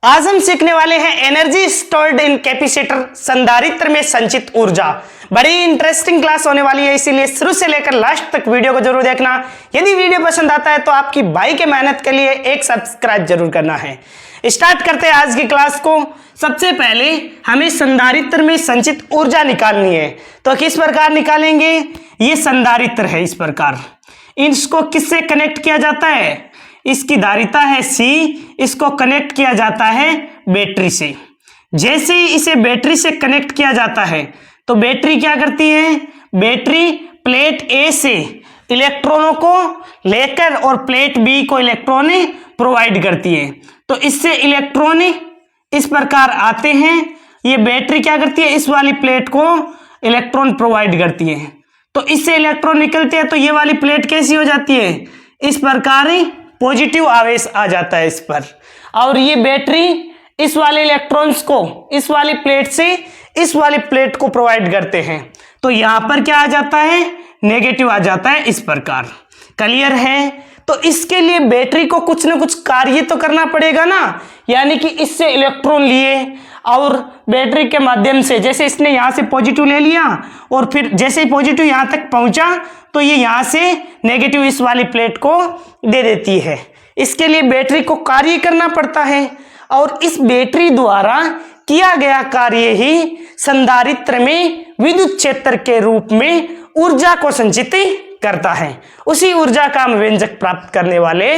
आज हम सीखने वाले हैं एनर्जी स्टोर्ड इन कैपेसिटर, संधारित्र में संचित ऊर्जा। बड़ी इंटरेस्टिंग क्लास होने वाली है, इसीलिए शुरू से लेकर लास्ट तक वीडियो को जरूर देखना। यदि वीडियो पसंद आता है तो आपकी भाई के मेहनत के लिए एक सब्सक्राइब जरूर करना है। स्टार्ट करते हैं आज की क्लास को। सबसे पहले हमें संधारित्र में संचित ऊर्जा निकालनी है, तो किस प्रकार निकालेंगे? ये संधारित्र है, इस प्रकार इसको किससे कनेक्ट किया जाता है? इसकी धारिता है C, इसको कनेक्ट किया जाता है बैटरी से। जैसे ही इसे बैटरी से कनेक्ट किया जाता है तो बैटरी क्या करती है? बैटरी प्लेट A से इलेक्ट्रॉनों को लेकर और प्लेट B को इलेक्ट्रॉन प्रोवाइड करती है। तो इससे इलेक्ट्रॉन इस प्रकार आते हैं। ये बैटरी क्या करती है? इस वाली प्लेट को इलेक्ट्रॉन प्रोवाइड करती है, तो इससे इलेक्ट्रॉन निकलते हैं। तो ये वाली प्लेट कैसी हो जाती है? इस प्रकार पॉजिटिव आवेश आ जाता है इस पर, और ये बैटरी इस वाले इलेक्ट्रॉन्स को इस वाली प्लेट से इस वाली प्लेट को प्रोवाइड करते हैं। तो यहां पर क्या आ जाता है? नेगेटिव आ जाता है, इस प्रकार। क्लियर है? तो इसके लिए बैटरी को कुछ ना कुछ कार्य तो करना पड़ेगा ना, यानी कि इससे इलेक्ट्रॉन लिए और बैटरी के माध्यम से, जैसे इसने यहां से पॉजिटिव ले लिया और फिर जैसे ही पॉजिटिव यहां तक पहुंचा तो ये यहां से नेगेटिव इस वाली प्लेट को दे देती है। इसके लिए बैटरी को कार्य करना पड़ता है, और इस बैटरी द्वारा किया गया कार्य ही संधारित्र में विद्युत क्षेत्र के रूप में ऊर्जा को संचित करता है। उसी ऊर्जा का हम व्यंजक प्राप्त करने वाले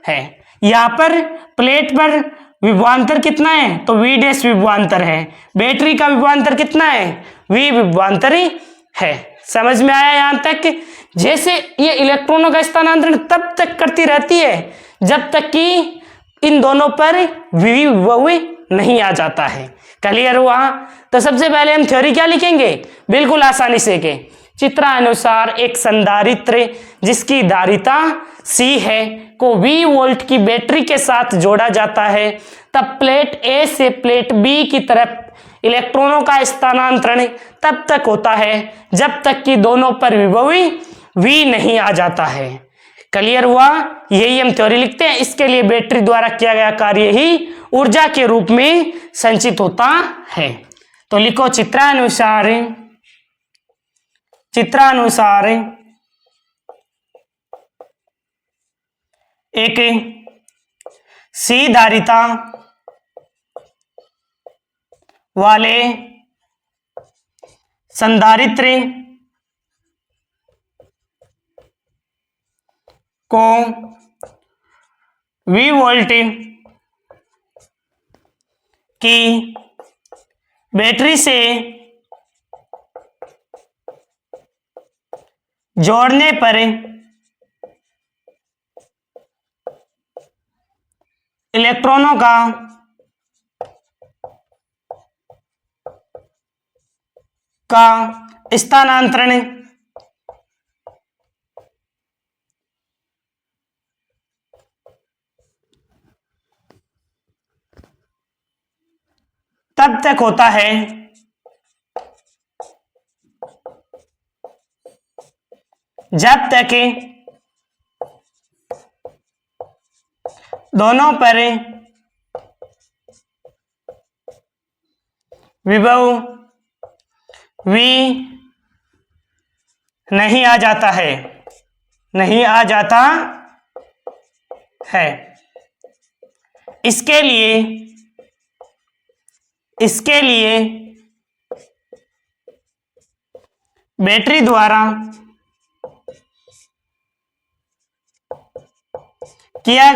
हैं। यहाँ पर प्लेट पर विभवांतर कितना है? तो V डैश विभवांतर है। बैटरी का विभवांतर कितना है? V विभवांतर है। समझ में आया यहां तक? जैसे ये इलेक्ट्रॉनों का स्थानांतरण तब तक करती रहती है जब तक कि इन दोनों पर विभव नहीं आ जाता है। क्लियर हुआ? तो सबसे पहले हम थ्योरी क्या लिखेंगे? बिल्कुल आसानी से के चित्रानुसार एक संधारित्र जिसकी धारिता C है को V वोल्ट की बैटरी के साथ जोड़ा जाता है, तब प्लेट A से प्लेट B की तरफ इलेक्ट्रॉनों का स्थानांतरण तब तक होता है जब तक कि दोनों पर विभव V नहीं आ जाता है। क्लियर हुआ? यही हम थ्योरी लिखते हैं। इसके लिए बैटरी द्वारा किया गया कार्य ही ऊर्जा के रूप में संचित होता है। तो लिखो चित्रानुसार एक C धारिता वाले संधारित्र को V वोल्ट की बैटरी से जोड़ने पर इलेक्ट्रॉनों का स्थानांतरण तब तक होता है जब तक दोनों पर विभव V नहीं आ जाता है, नहीं आ जाता है। इसके लिए बैटरी द्वारा किया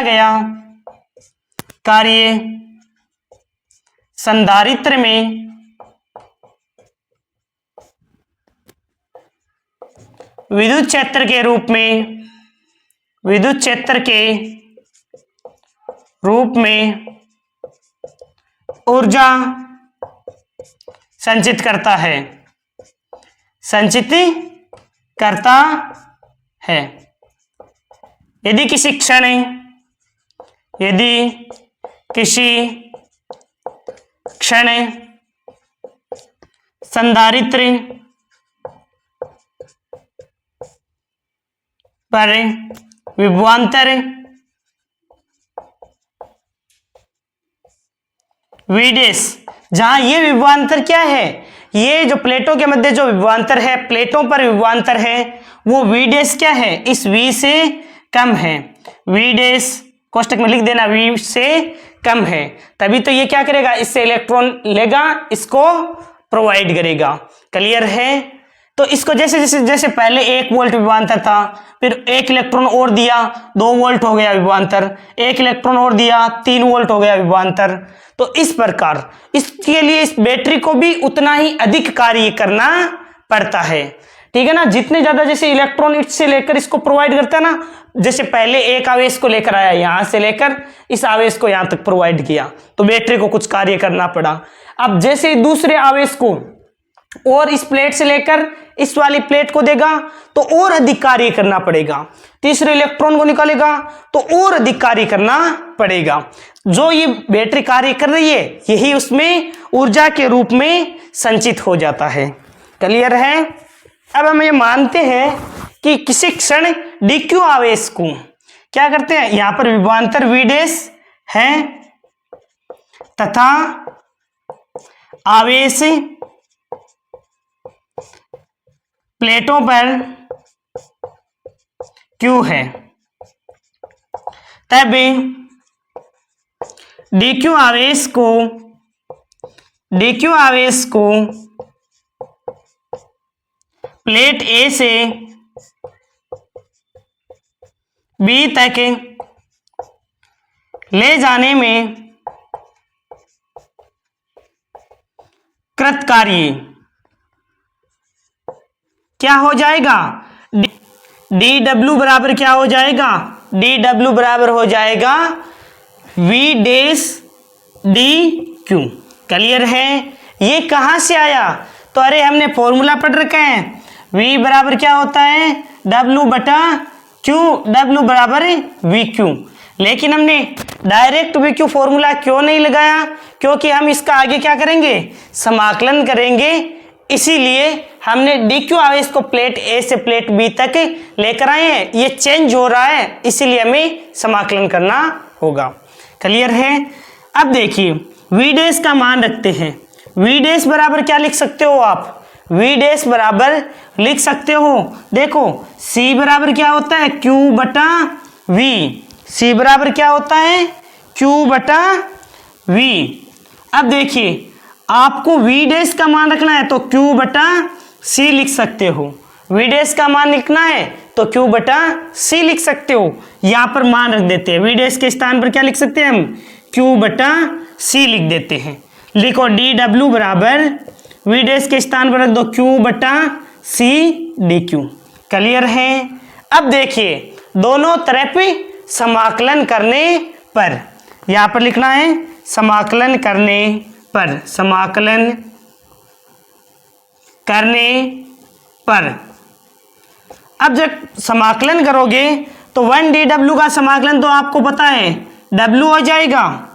गया कार्य संधारित्र में विद्युत क्षेत्र के रूप में ऊर्जा संचित करता है। यदि किसी क्षण संधारित्र पर विभवांतर वी डैश, जहां ये विभवांतर क्या है, ये जो प्लेटों के मध्य जो विभवांतर है, प्लेटों पर विभवांतर है, वो वी डैश क्या है, इस वी से कम है। वी डैश कोष्टक में लिख देना, वी से कम है, तभी तो ये क्या करेगा, इससे इलेक्ट्रॉन लेगा, इसको प्रोवाइड करेगा। क्लियर है। तो इसको जैसे जैसे जैसे पहले 1 वोल्ट विभवांतर था, फिर 1 इलेक्ट्रॉन और दिया 2 वोल्ट हो गया विभवांतर, 1 इलेक्ट्रॉन और दिया 3 वोल्ट हो गया विभवांतर। तो इस प्रकार इसके लिए इस बैटरी को भी उतना ही अधिक कार्य करना पड़ता है। ठीक है ना, जितने ज्यादा जैसे इलेक्ट्रॉन इससे लेकर इसको प्रोवाइड करता है ना, जैसे पहले एक आवेश को लेकर आया, यहां से लेकर इस आवेश को यहां तक प्रोवाइड किया, तो बैटरी को कुछ कार्य करना पड़ा। अब जैसे दूसरे आवेश को और इस प्लेट से लेकर इस वाली प्लेट को देगा तो और अधिक कार्य करना पड़ेगा, तीसरे इलेक्ट्रॉन को निकालेगा तो और अधिक कार्य करना पड़ेगा। जो ये बैटरी कार्य कर रही है यही उसमें ऊर्जा के रूप में संचित हो जाता है। क्लियर है। अब हम ये मानते हैं कि किसी क्षण dq आवेश को क्या करते हैं, यहां पर विभवांतर v डैश है तथा आवेश प्लेटों पर q है, तब dq आवेश को प्लेट A से B तक ले जाने में कृत कार्य क्या हो जाएगा, dw बराबर क्या हो जाएगा, dw बराबर हो जाएगा v डैश dq। क्लियर है। ये कहां से आया, तो अरे हमने फॉर्मूला पढ़ रखा है, v बराबर क्या होता है, w बटा q, w बराबर vq। लेकिन हमने डायरेक्ट vq फॉर्मूला क्यों नहीं लगाया, क्योंकि हम इसका आगे क्या करेंगे, समाकलन करेंगे, इसीलिए हमने dq आवेश को प्लेट A से प्लेट B तक लेकर आए हैं। ये चेंज हो रहा है, इसीलिए हमें समाकलन करना होगा। क्लियर है। अब देखिए v डैश का मान रखते हैं, v डैश बराबर क्या लिख सकते हो आप, v डैश बराबर लिख सकते हो, देखो c बराबर क्या होता है, q बटा v, c बराबर क्या होता है, q बटा v। अब देखिए आपको v डैश का मान रखना है तो q बटा c लिख सकते हो, v डैश का मान लिखना है तो q बटा c लिख सकते हो। यहां पर मान रख देते हैं, v डैश के स्थान पर क्या लिख सकते हैं हम, q बटा c लिख देते हैं। लिखो dw बराबर v डैश के स्थान पर रख दो q बटा c dq। क्लियर है। अब देखिए दोनों तरफ समाकलन करने पर, यहां पर लिखना है समाकलन करने पर, समाकलन करने पर। अब जब समाकलन करोगे तो 1dw का समाकलन तो आपको पता है w हो जाएगा,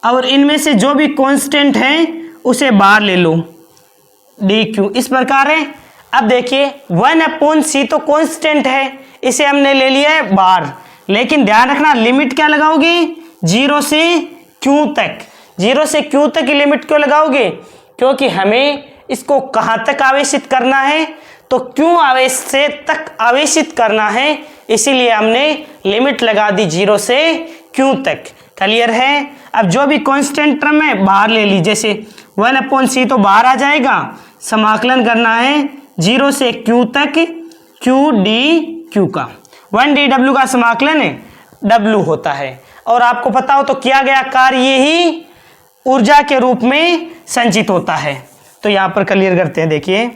और इनमें से जो भी कांस्टेंट है उसे बाहर ले लो, dq इस प्रकार है। अब देखिए 1/c तो कांस्टेंट है, इसे हमने ले लिया है बाहर, लेकिन ध्यान रखना लिमिट क्या लगाओगे, 0 से q तक। 0 से q तक की लिमिट क्यों लगाओगे, क्योंकि हमें इसको कहां तक आवेशित करना है, तो q आवेश से तक आवेशित करना है, इसीलिए हमने लिमिट लगा दी 0 से q तक। क्लियर है। अब जो भी कांस्टेंट टर्म है बाहर ले ली, जैसे 1/c तो बाहर आ जाएगा, समाकलन करना है 0 से q तक q dq का, 1dw का समाकलन w होता है। और आपको पता हो तो किया गया कार्य ही ऊर्जा के रूप में संचित होता है। तो यहां पर क्लियर करते हैं, देखिए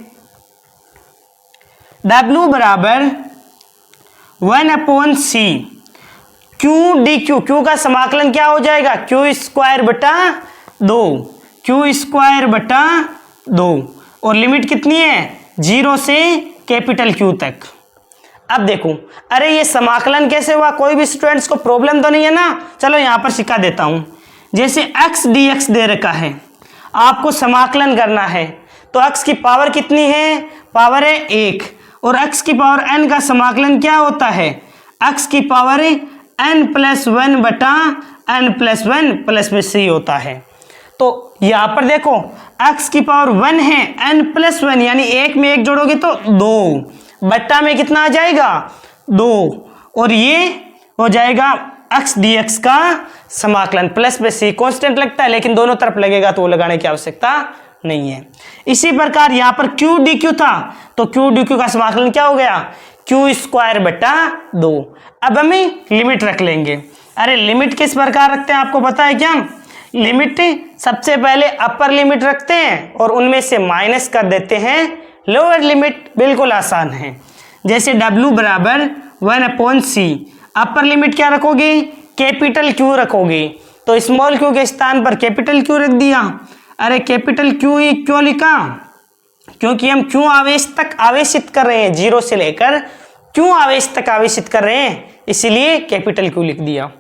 W बराबर 1/c q dq, q का समाकलन क्या हो जाएगा, q स्क्वायर बटा 2, q स्क्वायर बटा 2, और लिमिट कितनी है 0 से कैपिटल Q तक। अब देखो अरे ये समाकलन कैसे हुआ, कोई भी स्टूडेंट्स को प्रॉब्लम तो नहीं है ना, चलो यहां पर सिखा देता हूं। जैसे x dx दे रखा है, आपको समाकलन करना है, तो x की पावर कितनी है, पावर है 1, और x की पावर n का समाकलन क्या होता है, x की पावर n+1 बटा n+1 प्लस में c होता है। तो यहां पर देखो x की पावर 1 है, n+1 यानी एक में एक जोड़ोगे तो 2 बट्टा में कितना आ जाएगा 2, और ये हो जाएगा x dx का समाकलन। प्लस में c कांस्टेंट लगता है लेकिन दोनों तरफ लगेगा तो वो लगाने की आवश्यकता नहीं है। इसी प्रकार यहाँ पर q dq था तो q dq का समाकलन क्या हो गया q² बटा 2। अब हमें लिमिट रख लेंगे। अरे लिमिट किस प्रकार रखते हैं आपको पता है क्या? लिमिट सबसे पहले अपर लिमिट रखते हैं और उनमें से माइनस कर देते हैं लोअर लिमिट। बिल्कुल आसान है। जैसे w बराबर 1/c, अपर लिमिट क्या रखोगे कैपिटल Q रखोगे, तो स्मॉल q के स्थान पर कैपिटल Q रख दिया। अरे कैपिटल Q ही क्यों लिखा? क्योंकि हम Q आवेश तक आवेशित कर रहे हैं, 0 से लेकर Q आवेश तक आवेशित कर रहे हैं, इसीलिए कैपिटल Q लिख दिया।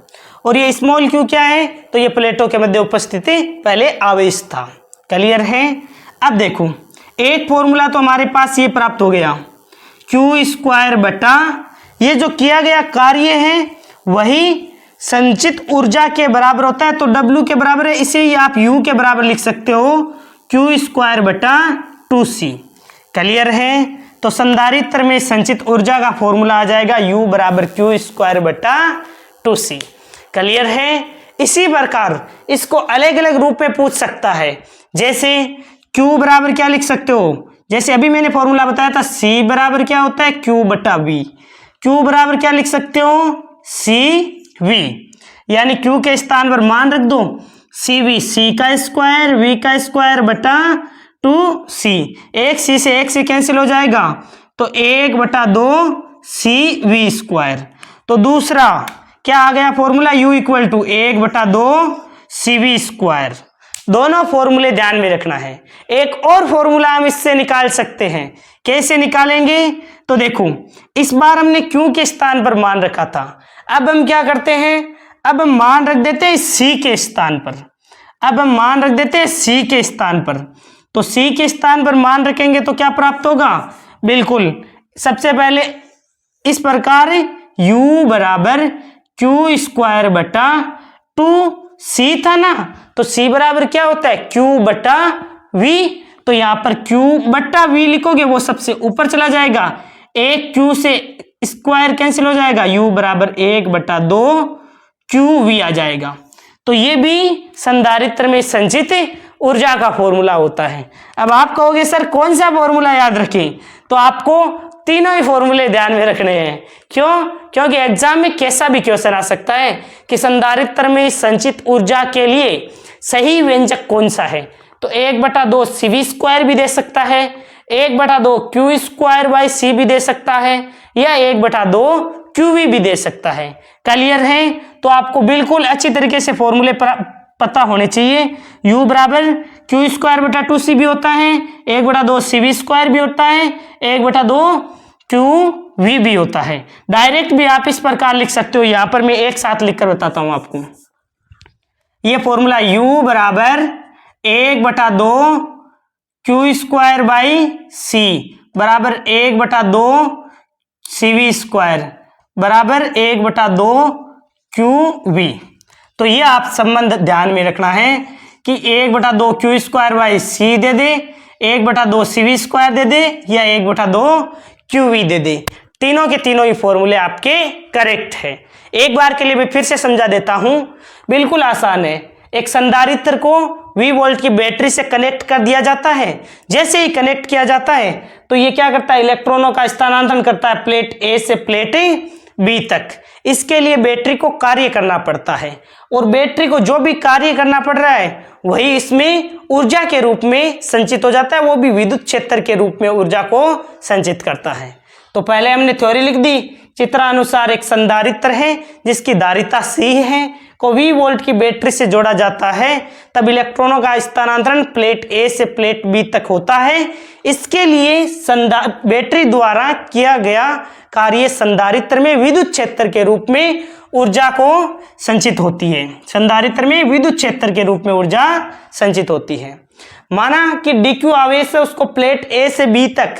और ये स्मॉल q क्या है? तो ये प्लेटों के मध्य उपस्थिति पहले आवेश था। क्लियर है? अब देखो एक फॉर्मूला तो हमारे पास ये प्राप्त हो गया q² बटा ये जो किया गया कार्य है वही संचित ऊर्जा के बराबर होता है, तो W के बराबर है, इसे ही आप U के बराबर लिख सकते हो q² बटा 2c। क्लियर है? तो संधारित्र में संचित ऊर्जा का फॉर्मूला आ जाएगा U बराबर q² बटा 2c। क्लियर है? इसी प्रकार इसको अलग अलग रूप में पूछ सकता है। जैसे Q बराबर क्या लिख सकते हो? जैसे अभी मैंने फॉर्मूला बताया था C बराबर क्या होता है Q बटा V। Q बराबर क्या लिख सकते हो CV, यानी Q के स्थान पर मान रख दो CV, C का स्क्वायर V का स्क्वायर बटा 2C। एक C से एक C कैंसिल हो जाएगा तो 1/2 CV²। तो दूसरा क्या आ गया फॉर्मूला U = 1/2 CV²। दोनों फॉर्मूले ध्यान में रखना है। एक और फॉर्मूला हम इससे निकाल सकते हैं। कैसे निकालेंगे? तो देखो इस बार हमने Q के स्थान पर मान रखा था, अब हम क्या करते हैं, अब हम मान रख देते हैं C के स्थान पर। अब हम मान रख देते हैं C के स्थान पर, तो C के स्थान पर मान रखेंगे तो क्या प्राप्त होगा? बिल्कुल सबसे पहले इस प्रकार U बराबर q² बटा 2c था ना, तो c बराबर क्या होता है q बटा v। तो यहाँ पर q बटा v लिखोगे वो सबसे ऊपर चला जाएगा, एक q से स्क्वायर कैंसिल हो जाएगा, u बराबर 1/2 qv आ जाएगा। तो ये भी संधारित्र में संचित ऊर्जा का फॉर्मूला होता है। अब आप कहोगे सर कौन सा फॉर्मूला याद रखें? तो आपको तीनों ही फॉर्मूले ध्यान में रखने हैं। क्यों? क्योंकि एग्जाम में कैसा भी क्वेश्चन आ सकता है कि संधारित्र में संचित ऊर्जा के लिए सही व्यंजक कौन सा है। तो 1/2 CV² भी दे सकता है, 1/2 q² भी दे सकता है, या 1/2 qv भी दे सकता है। क्लियर है? तो आपको बिल्कुल अच्छी तरीके से फॉर्मूले पता होने चाहिए। U बराबर q² बटा 2c भी होता है, 1/2 CV² भी होता है, 1/2 qv भी होता है। डायरेक्ट भी आप इस प्रकार लिख सकते हो। यहाँ पर मैं एक साथ लिखकर बताता हूँ आपको। ये फॉर्मूला U बराबर 1/2 q² c बराबर 1/2 CV² बराबर 1/2 qv। तो ये आप संबंध ध्यान में रखना है कि 1/2 q² c दे दे, 1/2 CV² दे दे, या 1/2 qv दे दे। तीनों के तीनों ही फॉर्मूले आपके करेक्ट है। एक बार के लिए मैं फिर से समझा देता हूं, बिल्कुल आसान है। एक संधारित्र को V वोल्ट की बैटरी से कनेक्ट कर दिया जाता है। जैसे ही कनेक्ट किया जाता है तो ये क्या करता है, इलेक्ट्रॉनों का स्थानांतरण करता है प्लेट A से प्लेट B तक। इसके लिए बैटरी को कार्य करना पड़ता है, और बैटरी को जो भी कार्य करना पड़ रहा है वही इसमें ऊर्जा के रूप में संचित हो जाता है, वो भी विद्युत क्षेत्र के रूप में ऊर्जा को संचित करता है। तो पहले हमने थ्योरी लिख दी। चित्रानुसार एक संधारित्र है जिसकी धारिता C है, को V वोल्ट की बैटरी से जोड़ा जाता है, तब इलेक्ट्रॉनों का स्थानांतरण प्लेट A से प्लेट B तक होता है। इसके लिए बैटरी द्वारा किया गया कार्य संधारित्र में विद्युत क्षेत्र के रूप में ऊर्जा को संचित होती है। संधारित्र में विद्युत क्षेत्र के रूप में ऊर्जा संचित होती है। माना कि dq आवेश है, उसको प्लेट A से B तक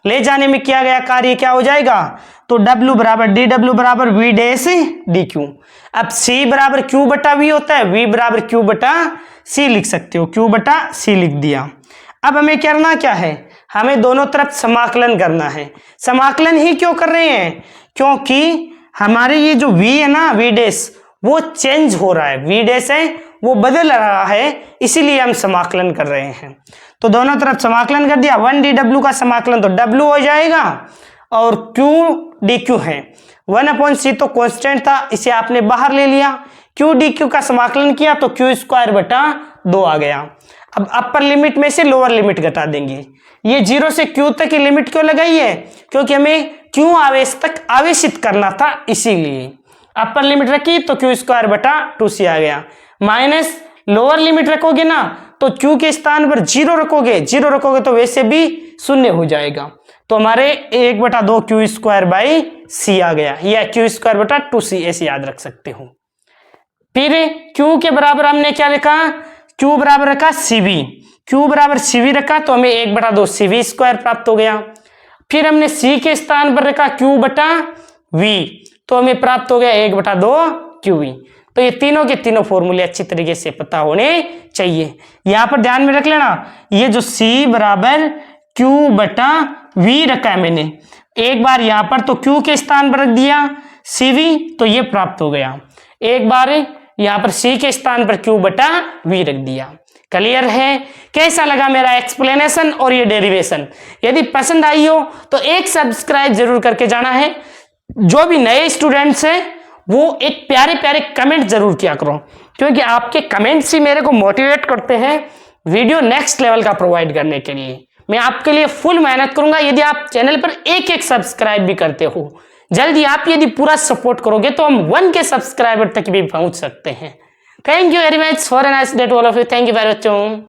ले जाने में किया गया कार्य क्या हो जाएगा, तो W बराबर dW बराबर V डैश dq। अब C बराबर Q बटा V होता है, V बराबर Q बटा सी लिख सकते हो, Q बटा सी लिख दिया। अब हमें करना क्या है, हमें दोनों तरफ समाकलन करना है। समाकलन ही क्यों कर रहे हैं, क्योंकि हमारे ये जो V है ना, V डैश, वो चेंज हो रहा है, V डैश है वो बदल रहा है, इसीलिए हम समाकलन कर रहे हैं। तो दोनों तरफ समाकलन कर दिया, 1dw का समाकलन तो W हो जाएगा और Q dq है, 1/c तो कांस्टेंट था, इसे आपने बाहर ले लिया। Q dq का समाकलन किया तो Q स्क्वायर बटा 2 आ गया। अब अपर लिमिट में से लोअर लिमिट घटा देंगे। ये 0 से Q तक की लिमिट क्यों लगाई है, क्योंकि हमें Q आवेश तक आवेशित करना था, इसीलिए अपर लिमिट रखी तो Q स्क्वायर बटा 2c आ गया। माइनस लोअर लिमिट रखोगे ना तो Q के स्थान पर 0 रखोगे तो वैसे भी शून्य हो जाएगा, तो हमारे 1/2 Q स्क्वायर बाई सी आ गया, या Q स्क्वायर बटा 2c ऐसे याद रख सकते हो। फिर Q के बराबर हमने क्या लिखा, Q बराबर रखा CV, Q बराबर CV रखा तो हमें 1/2 CV स्क्वायर प्राप्त हो गया। फिर हमने C के स्थान पर रखा Q बटा V, तो हमें प्राप्त हो गया 1/2 QV। तो ये तीनों के तीनों फॉर्मूले अच्छी तरीके से पता होने चाहिए। यहां पर ध्यान में रख लेना, ये जो C बराबर Q बटा V रखा है मैंने, एक बार यहां पर तो Q के स्थान पर रख दिया CV, तो ये प्राप्त हो गया। एक बार यहां पर C के स्थान पर Q बटा V रख दिया। क्लियर है? कैसा लगा मेरा एक्सप्लेनेशन और ये डेरिवेशन? यदि पसंद आई हो तो एक सब्सक्राइब जरूर करके जाना है। जो भी नए स्टूडेंट्स हैं वो एक प्यारे प्यारे कमेंट जरूर किया करो, क्योंकि आपके कमेंट्स ही मेरे को मोटिवेट करते हैं वीडियो नेक्स्ट लेवल का प्रोवाइड करने के लिए। मैं आपके लिए फुल मेहनत करूंगा यदि आप चैनल पर एक सब्सक्राइब भी करते हो। जल्दी आप यदि पूरा सपोर्ट करोगे तो हम 1K सब्सक्राइबर तक भी पहुंच सकते हैं। Thank you very much, for a nice day to all of you. Thank you very much.